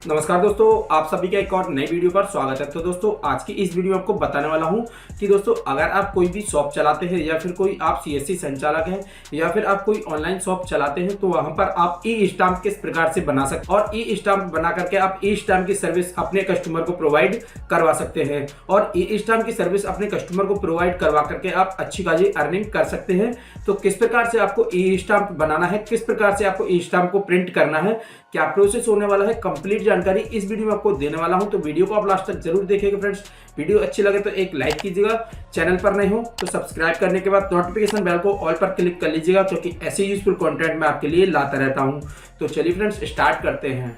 नमस्कार दोस्तों, आप सभी का एक और नई वीडियो पर स्वागत है। तो दोस्तों, आज की इस वीडियो में आपको बताने वाला हूं कि दोस्तों अगर आप कोई भी शॉप चलाते हैं या फिर कोई आप सीएससी संचालक हैं या फिर आप कोई ऑनलाइन शॉप चलाते हैं तो वहां पर आप ई स्टाम्प किस प्रकार से बना सकते हैं और ई स्टाम्प बना करके आप ई स्टाम्प की सर्विस अपने कस्टमर को प्रोवाइड करवा सकते हैं और ई स्टाम्प की सर्विस अपने कस्टमर को प्रोवाइड करवा करके आप अच्छी खासी अर्निंग कर सकते हैं। तो किस प्रकार से आपको ई स्टाम्प बनाना है, किस प्रकार से आपको ई स्टाम्प को प्रिंट करना है, क्या प्रोसेस होने वाला है, कंप्लीट जानकारी इस वीडियो में आपको देने वाला हूं। तो वीडियो को आप लास्ट तक जरूर देखिएगा फ्रेंड्स। वीडियो अच्छी लगे तो एक लाइक कीजिएगा, चैनल पर नए हो तो सब्सक्राइब करने के बाद नोटिफिकेशन बेल को ऑल पर क्लिक कर लीजिएगा क्योंकि ऐसे यूजफुल कंटेंट मैं आपके लिए लाता रहता हूं। तो चलिए फ्रेंड्स, स्टार्ट करते हैं।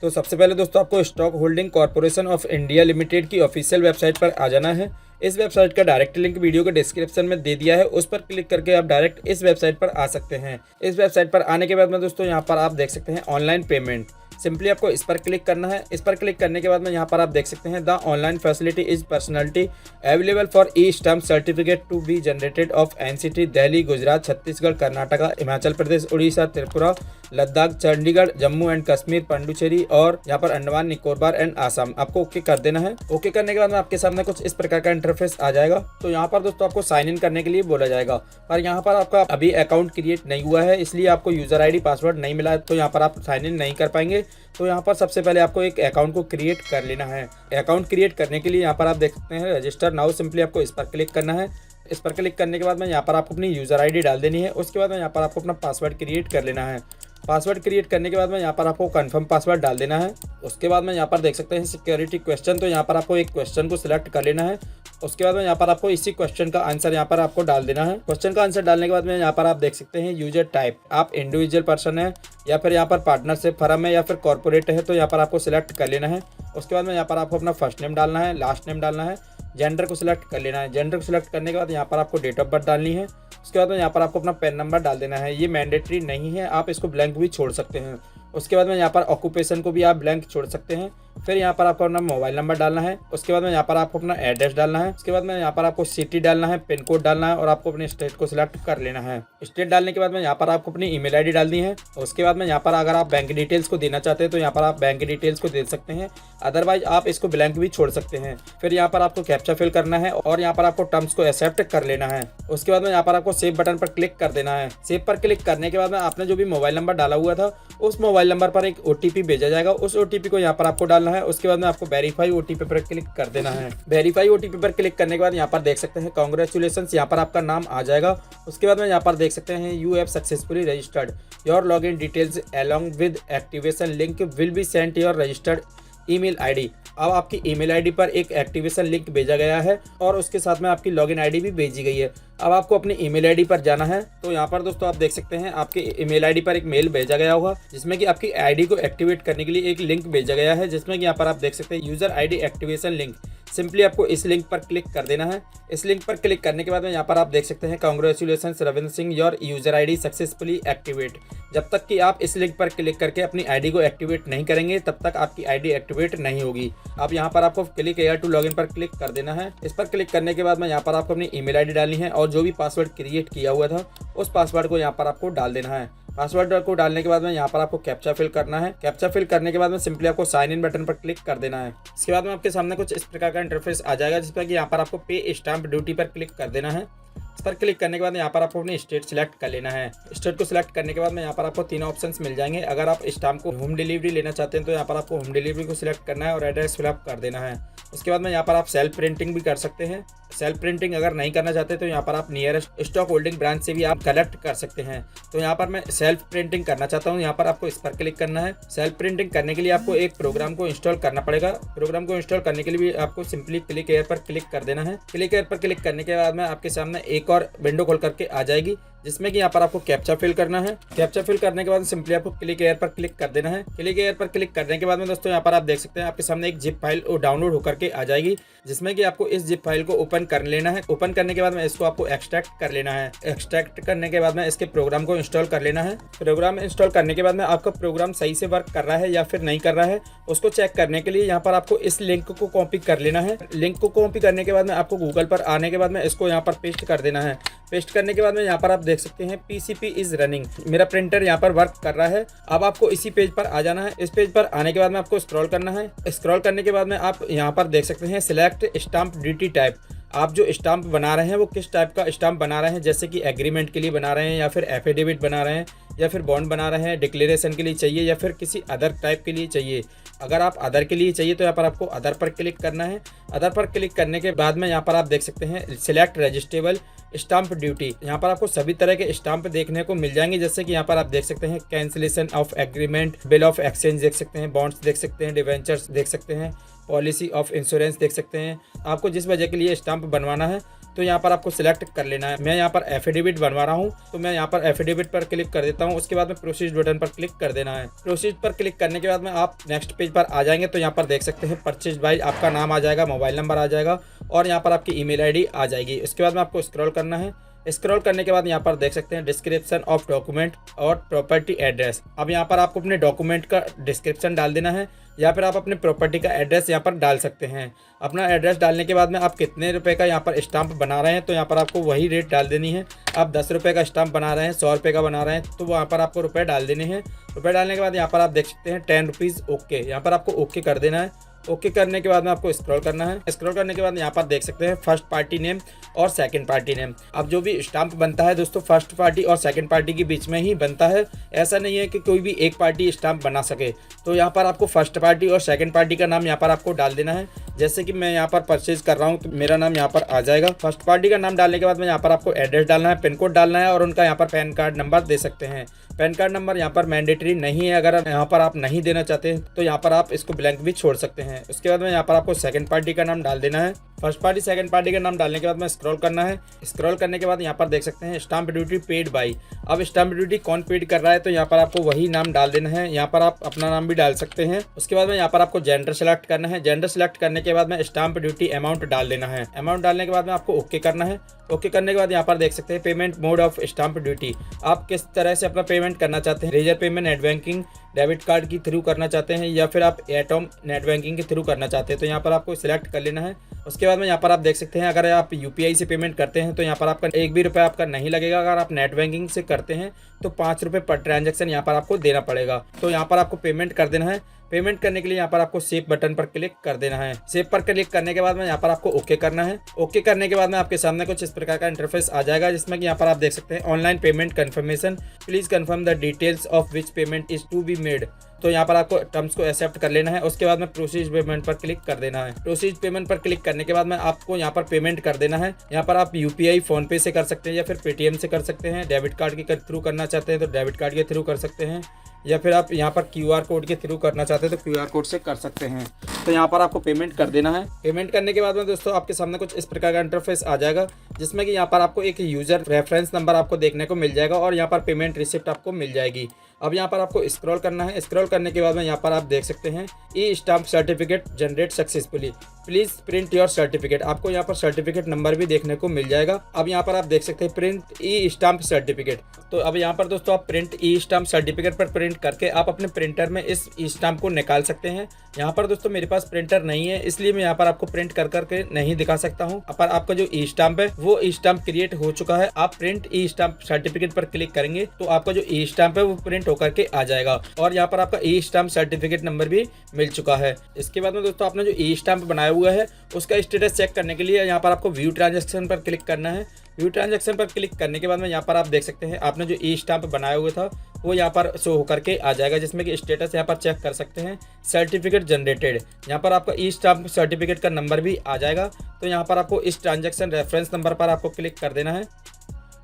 तो सबसे पहले दोस्तों आपको stock holding corporation of India limited की ऑफिशियल वेबसाइट पर आ जाना है। इस वेबसाइट का डायरेक्ट लिंक वीडियो के डिस्क्रिप्शन में दे दिया है, उस पर क्लिक करके आप डायरेक्ट इस वेबसाइट पर आ सकते हैं। इस वेबसाइट पर आने के बाद में दोस्तों यहाँ पर आप देख सकते हैं ऑनलाइन पेमेंट। सिंपली आपको इस पर क्लिक करना है। इस पर क्लिक करने के बाद में यहाँ पर आप देख सकते हैं the online facility is personality available for e stamp certificate to be generated of NCT Delhi, Gujarat, Chhattisgarh, Karnataka, Himachal Pradesh, Orissa, Tripura, Ladakh, Chandigarh, Jammu and Kashmir, Pondicherry और यहाँ पर अंडमान निकोबार एंड आसाम। आपको ओके कर देना है। ओके करने के बाद में आपके सामने कुछ इस प्रकार का इंटरफेस आ जाएगा। तो यहाँ पर दोस्तों आपको साइन इन करने के लिए बोला जाएगा, पर यहाँ पर आपका अभी अकाउंट क्रिएट नहीं हुआ है, इसलिए आपको यूजर आईडी पासवर्ड नहीं मिला है, तो यहाँ पर आप साइन इन नहीं कर पाएंगे। तो यहाँ पर सबसे पहले आपको एक अकाउंट को क्रिएट कर लेना है। अकाउंट क्रिएट करने के लिए यहाँ पर आप देख सकते हैं रजिस्टर नाउ। सिंपली आपको इस पर क्लिक करना है। इस पर क्लिक करने के बाद में यहाँ पर आपको अपनी यूजर आईडी डाल देनी है। उसके बाद में यहाँ पर आपको अपना पासवर्ड क्रिएट कर लेना है। पासवर्ड क्रिएट करने के बाद में यहाँ पर आपको कंफर्म पासवर्ड डाल देना है। उसके बाद में यहाँ पर देख सकते हैं सिक्योरिटी क्वेश्चन, तो यहाँ पर आपको एक क्वेश्चन को सिलेक्ट कर लेना है। उसके बाद में यहाँ पर आपको इसी क्वेश्चन का आंसर यहाँ पर आपको डाल देना है। क्वेश्चन का आंसर डालने के बाद में यहाँ पर आप देख सकते हैं यूजर टाइप, आप इंडिविजुअल पर्सन है या फिर यहाँ पर पार्टनरशिप फर्म है या फिर कॉर्पोरेट है, तो यहाँ पर आपको सिलेक्ट कर लेना है। उसके बाद में यहाँ पर आपको अपना फर्स्ट नेम डालना है, लास्ट नेम डालना है, जेंडर को सिलेक्ट कर लेना है। जेंडर को सिलेक्ट करने के बाद यहाँ पर आपको डेट ऑफ बर्थ डालनी है। उसके बाद में यहाँ पर आपको अपना पैन नंबर डाल देना है। ये मैंडेटरी नहीं है, आप इसको ब्लैंक भी छोड़ सकते हैं। उसके बाद में यहाँ पर ऑक्यूपेशन को भी आप ब्लैंक छोड़ सकते हैं। फिर यहाँ पर आपको अपना मोबाइल नंबर डालना है। उसके बाद में यहाँ पर आपको अपना एड्रेस डालना है। उसके बाद में यहाँ पर आपको सिटी डालना है, पिन कोड डालना है और आपको अपने स्टेट को सिलेक्ट कर लेना है। स्टेट डालने के बाद में यहाँ पर आपको अपनी ईमेल आईडी डालनी है। उसके बाद में यहाँ पर अगर आप बैंक डिटेल्स को देना चाहते हैं तो यहाँ पर आप बैंक डिटेल्स को दे सकते हैं, अदरवाइज आप इसको ब्लैंक भी छोड़ सकते हैं। फिर यहाँ पर आपको कैप्चा फिल करना है और यहाँ पर आपको टर्म्स को एक्सेप्ट कर लेना है। उसके बाद में यहाँ पर आपको सेव बटन पर क्लिक कर देना है। सेव पर क्लिक करने के बाद में आपने जो भी मोबाइल नंबर डाला हुआ था उस मोबाइल नंबर पर एक ओटीपी भेजा जाएगा, उस ओटीपी को यहाँ पर आपको डालना है। उसके बाद में आपको वेरीफाई ओटीपी पर क्लिक कर देना है। वेरीफाई ओटीपी पर क्लिक करने के बाद यहाँ पर देख सकते हैं कांग्रेचुलेशंस, यहाँ पर आपका नाम आ जाएगा। उसके बाद में यहाँ पर देख सकते हैं you have successfully registered your login details along with activation link will be sent your registered email ID. अब आपकी ईमेल आईडी पर एक एक्टिवेशन लिंक भेजा गया है और उसके साथ में आपकी लॉगिन आईडी भी भेजी गई है। अब आपको अपनी ईमेल आईडी पर जाना है। तो यहाँ पर दोस्तों आप देख सकते हैं आपके ईमेल आईडी पर एक मेल भेजा गया होगा जिसमें कि आपकी आईडी को एक्टिवेट करने के लिए एक लिंक भेजा गया है, जिसमें कि यहाँ पर आप देख सकते हैं user ID activation link. Simply आपको इस लिंक पर क्लिक कर देना है। इस लिंक पर क्लिक करने के बाद में यहाँ पर आप देख सकते हैं congratulations Ravindra Singh your user ID successfully activate. जब तक कि आप इस लिंक पर क्लिक करके अपनी आईडी को एक्टिवेट नहीं करेंगे तब तक आपकी आईडी एक्टिवेट नहीं होगी। अब यहाँ पर आपको क्लिक हियर टू लॉगिन पर क्लिक कर देना है। इस पर क्लिक करने के बाद में यहाँ पर आपको अपनी ईमेल आईडी डालनी है और जो भी पासवर्ड क्रिएट किया हुआ था उस पासवर्ड को यहाँ पर आपको डाल देना है। पासवर्ड को डालने के बाद में यहाँ पर आपको कैप्चा फिल करना है। कैप्चा फिल करने के बाद में सिंपली आपको साइन इन बटन पर क्लिक कर देना है। इसके बाद में आपके सामने कुछ इस प्रकार का इंटरफेस आ जाएगा जिस पर कि यहाँ पर आपको पे स्टाम्प ड्यूटी पर क्लिक कर देना है। इस पर क्लिक करने के बाद यहाँ पर आपको अपनी स्टेट सिलेक्ट कर लेना है। स्टेट को सिलेक्ट करने के बाद में यहाँ पर आपको तीन ऑप्शंस मिल जाएंगे। अगर आप स्टाम्प को होम डिलीवरी लेना चाहते हैं तो यहाँ पर आपको होम डिलीवरी को सिलेक्ट करना है और एड्रेस फिलअप कर देना है। उसके बाद में यहाँ पर आप सेल्फ प्रिंटिंग भी कर सकते हैं। सेल्फ प्रिंटिंग अगर नहीं करना चाहते तो यहाँ पर आप नियरेस्ट स्टॉक होल्डिंग ब्रांच से भी आप कलेक्ट कर सकते हैं। तो यहाँ पर मैं सेल्फ प्रिंटिंग करना चाहता हूँ। यहाँ पर आपको इस पर क्लिक करना है। सेल्फ प्रिंटिंग करने के लिए आपको एक प्रोग्राम को इंस्टॉल करना पड़ेगा। प्रोग्राम को इंस्टॉल करने के लिए भी आपको सिंपली क्लिक एयर पर क्लिक कर देना है। क्लिक एयर पर क्लिक करने के बाद में आपके सामने एक और विंडो खोल करके आ जाएगी जिसमें कि यहाँ पर आपको कैप्चा फिल करना है। कैप्चा फिल करने के बाद सिंपली आपको क्लिक एयर पर क्लिक कर देना है। क्लिक एयर पर क्लिक करने के बाद में दोस्तों यहाँ पर आप देख सकते हैं आपके सामने एक जिप फाइल डाउनलोड होकर के आ जाएगी, जिसमें कि आपको इस जिप फाइल को ओपन कर लेना है। ओपन करने के बाद में इसको आपको एक्सट्रैक्ट कर लेना है। एक्सट्रैक्ट करने के बाद में इसके प्रोग्राम को इंस्टॉल कर लेना है। प्रोग्राम इंस्टॉल करने के बाद में आपका प्रोग्राम सही से वर्क कर रहा है या फिर नहीं कर रहा है, उसको चेक करने के लिए यहाँ पर आपको इस लिंक को कॉपी कर लेना है। लिंक को कॉपी करने के बाद में आपको गूगल पर आने के बाद में इसको यहाँ पर पेस्ट कर देना है। पेस्ट करने के बाद में यहाँ पर आप देख सकते हैं PCP इज रनिंग, मेरा प्रिंटर यहाँ पर वर्क कर रहा है। अब आपको इसी पेज पर आ जाना है। इस पेज पर आने के बाद में आपको स्क्रॉल करना है। स्क्रॉल करने के बाद में आप यहाँ पर देख सकते हैं सिलेक्ट स्टाम्प DT टाइप। आप जो स्टाम्प बना रहे हैं वो किस टाइप का स्टाम्प बना रहे हैं, जैसे कि एग्रीमेंट के लिए बना रहे हैं या फिर एफिडेविट बना रहे हैं या फिर बॉन्ड बना रहे हैं, डिक्लेरेशन के लिए चाहिए या फिर किसी अदर टाइप के लिए चाहिए। अगर आप अदर के लिए चाहिए तो यहाँ पर आपको अदर पर क्लिक करना है। अदर पर क्लिक करने के बाद में यहाँ पर आप देख सकते हैं सिलेक्ट रजिस्ट्रेबल स्टाम्प ड्यूटी। यहाँ पर आपको सभी तरह के स्टाम्प देखने को मिल जाएंगे, जैसे कि यहाँ पर आप देख सकते हैं cancellation of agreement, bill of exchange देख सकते हैं, बॉन्ड्स देख सकते हैं, डिवेंचर्स देख सकते हैं, पॉलिसी ऑफ इंश्योरेंस देख सकते हैं। आपको जिस वजह के लिए स्टाम्प बनवाना है तो यहाँ पर आपको सिलेक्ट कर लेना है। मैं यहाँ पर एफिडेविट बनवा रहा हूँ तो मैं यहाँ पर एफिडेविट पर क्लिक कर देता हूँ। उसके बाद में प्रोसीड बटन पर क्लिक कर देना है। प्रोसीड पर क्लिक करने के बाद में आप नेक्स्ट पेज पर आ जाएंगे तो यहाँ पर देख सकते हैं परचेज बाय, आपका नाम आ जाएगा, मोबाइल नंबर आ जाएगा और यहाँ पर आपकी ईमेल आईडी आ जाएगी। उसके बाद में आपको स्क्रॉल करना है। स्क्रॉल करने के बाद यहाँ पर देख सकते हैं डिस्क्रिप्शन ऑफ डॉक्यूमेंट और प्रॉपर्टी एड्रेस। अब यहाँ पर आपको अपने डॉक्यूमेंट का डिस्क्रिप्शन डाल देना है या फिर आप अपने प्रॉपर्टी का एड्रेस यहाँ पर डाल सकते हैं। अपना एड्रेस डालने के बाद में आप कितने रुपए का यहाँ पर स्टाम्प बना रहे हैं तो यहाँ पर आपको वही रेट डाल देनी है। आप 10 रुपये का स्टाम्प बना रहे हैं, 100 रुपये का बना रहे हैं तो वहाँ पर आपको रुपये डाल देने हैं। रुपये डालने के बाद यहाँ पर आप देख सकते हैं 10 रुपीज़ ओके, यहाँ पर आपको ओके कर देना है। ओके करने के बाद में आपको स्क्रॉल करना है। स्क्रॉल करने के बाद यहाँ पर देख सकते हैं फर्स्ट पार्टी नेम और सेकंड पार्टी नेम। अब जो भी स्टाम्प बनता है दोस्तों फर्स्ट पार्टी और सेकंड पार्टी के बीच में ही बनता है, ऐसा नहीं है कि कोई भी एक पार्टी स्टाम्प बना सके। तो यहाँ पर आपको फर्स्ट पार्टी और सेकंड पार्टी का नाम यहाँ पर आपको डाल देना है। जैसे कि मैं यहाँ पर परचेज कर रहा हूँ तो मेरा नाम यहाँ पर आ जाएगा। फर्स्ट पार्टी का नाम डालने के बाद में यहाँ पर आपको एड्रेस डालना है, पिन कोड डालना है और उनका यहाँ पर पैन कार्ड नंबर दे सकते हैं। पैन कार्ड नंबर यहाँ पर मैंडेटरी नहीं है, अगर यहाँ पर आप नहीं देना चाहते हैं तो यहाँ पर आप इसको ब्लैंक भी छोड़ सकते हैं। उसके बाद में यहाँ पर आपको सेकंड पार्टी का नाम डाल देना है। फर्स्ट पार्टी सेकंड पार्टी का नाम डालने के बाद में स्क्रॉल करना है। स्क्रॉल करने के बाद यहाँ पर देख सकते हैं स्टाम्प ड्यूटी पेड बाई। अब स्टाम्प ड्यूटी कौन पेड कर रहा है तो यहाँ पर आपको वही नाम डाल देना है। यहाँ पर आप अपना नाम भी डाल सकते हैं। उसके बाद में यहाँ पर आपको जेंडर सेलेक्ट करना है। जेंडर सेलेक्ट करने के बाद में स्टाम्प ड्यूटी अमाउंट डाल देना है। अमाउंट डालने के बाद में आपको ओके करना है। ओके करने के बाद यहाँ पर देख सकते हैं payment mode of stamp duty. आप किस तरह से अपना पेमेंट करना चाहते हैं, ledger payment, net banking, debit card के थ्रू करना चाहते हैं या फिर आप एटॉम नेट बैंकिंग के थ्रू करना चाहते हैं तो यहाँ पर आपको सिलेक्ट कर लेना है। उसके बाद में यहाँ पर आप देख सकते हैं अगर आप UPI से पेमेंट करते हैं तो यहाँ पर आपका 1 भी रुपये आपका नहीं लगेगा। अगर आप नेट बैंकिंग से करते हैं तो 5 रुपये पर ट्रांजैक्शन यहाँ पर आपको देना पड़ेगा। तो यहाँ पर आपको पेमेंट कर देना है। पेमेंट करने के लिए यहाँ पर आपको सेव बटन पर क्लिक कर देना है। सेव पर क्लिक करने के बाद में यहाँ पर आपको ओके करना है। ओके करने के बाद में आपके सामने कुछ इस प्रकार का इंटरफेस आ जाएगा, जिसमें कि यहाँ पर आप देख सकते हैं online payment confirmation, please confirm the details of which payment is to be made. तो यहाँ पर आपको टर्म्स को एक्सेप्ट कर लेना है। उसके बाद में प्रोसीड पेमेंट पर क्लिक कर देना है। प्रोसीड पेमेंट पर क्लिक करने के बाद में आपको यहाँ पर पेमेंट कर देना है। यहाँ पर आप UPI फोन पे से कर सकते हैं या फिर पेटीएम से कर सकते हैं। डेबिट कार्ड के थ्रू करना चाहते हैं तो डेबिट कार्ड के थ्रू कर सकते हैं या फिर आप यहाँ पर QR कोड के थ्रू करना चाहते हैं तो QR कोड से कर सकते हैं। तो यहाँ पर आपको पेमेंट कर देना है। पेमेंट करने के बाद में दोस्तों आपके सामने कुछ इस प्रकार का इंटरफेस आ जाएगा, जिसमें कि यहाँ पर आपको एक यूजर रेफरेंस नंबर आपको देखने को मिल जाएगा और यहाँ पर पेमेंट रिसिप्ट आपको मिल जाएगी। अब यहाँ पर आपको स्क्रॉल करना है। स्क्रॉल करने के बाद में यहाँ पर आप देख सकते हैं ई stamp certificate generate successfully, please print your certificate. आपको यहाँ पर सर्टिफिकेट नंबर भी देखने को मिल जाएगा। अब यहाँ पर आप देख सकते हैं प्रिंट ई स्टाम्प सर्टिफिकेट। तो अब यहाँ पर दोस्तों आप प्रिंट ई स्टाम्प सर्टिफिकेट पर प्रिंट करके आप अपने प्रिंटर में इस ई स्टाम्प को निकाल सकते हैं। यहाँ पर दोस्तों मेरे पास प्रिंटर नहीं है, इसलिए मैं यहाँ पर आपको प्रिंट कर करके नहीं दिखा सकता हूँ। पर आपका जो ई स्टाम्प है वो ई स्टाम्प क्रिएट हो चुका है। आप प्रिंट ई स्टाम्प सर्टिफिकेट पर क्लिक करेंगे तो आपका जो ई स्टाम्प है वो प्रिंट होकर के आ जाएगा और यहाँ पर आपका ई स्टाम्प सर्टिफिकेट नंबर भी मिल चुका है। इसके बाद में दोस्तों आपने जो ई स्टाम्प बनाया हुआ है उसका स्टेटस चेक करने के लिए यहाँ पर आपको व्यू ट्रांजैक्शन पर क्लिक करना है। व्यू ट्रांजैक्शन पर क्लिक करने के बाद में यहाँ पर आप देख सकते हैं आपने जो ई स्टाम्प बनाया हुआ था वो यहाँ पर शो होकर के आ जाएगा, जिसमें कि स्टेटस यहाँ पर चेक कर सकते हैं सर्टिफिकेट जनरेटेड। यहाँ पर आपका ई स्टाम्प सर्टिफिकेट का नंबर भी आ जाएगा। तो यहाँ पर आपको इस ट्रांजैक्शन रेफरेंस नंबर पर आपको क्लिक कर देना है।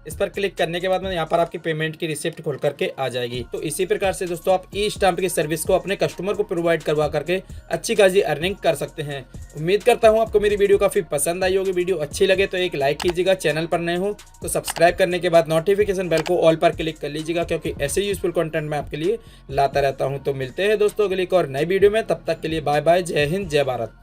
इस पर क्लिक करने के बाद में यहाँ पर आपकी पेमेंट की रिसिप्ट खोल करके आ जाएगी। तो इसी प्रकार से दोस्तों आप ई स्टाम्प की सर्विस को अपने कस्टमर को प्रोवाइड करवा करके अच्छी खासी अर्निंग कर सकते हैं। उम्मीद करता हूँ आपको मेरी वीडियो काफी पसंद आई होगी। वीडियो अच्छी लगे तो एक लाइक कीजिएगा, चैनल पर नए हो तो सब्सक्राइब करने के बाद नोटिफिकेशन बेल को ऑल पर क्लिक कर लीजिएगा, क्योंकि ऐसे यूजफुल कंटेंट मैं आपके लिए लाता रहता हूँ। तो मिलते हैं दोस्तों अगली एक और नई वीडियो में, तब तक के लिए बाय बाय, जय हिंद, जय भारत।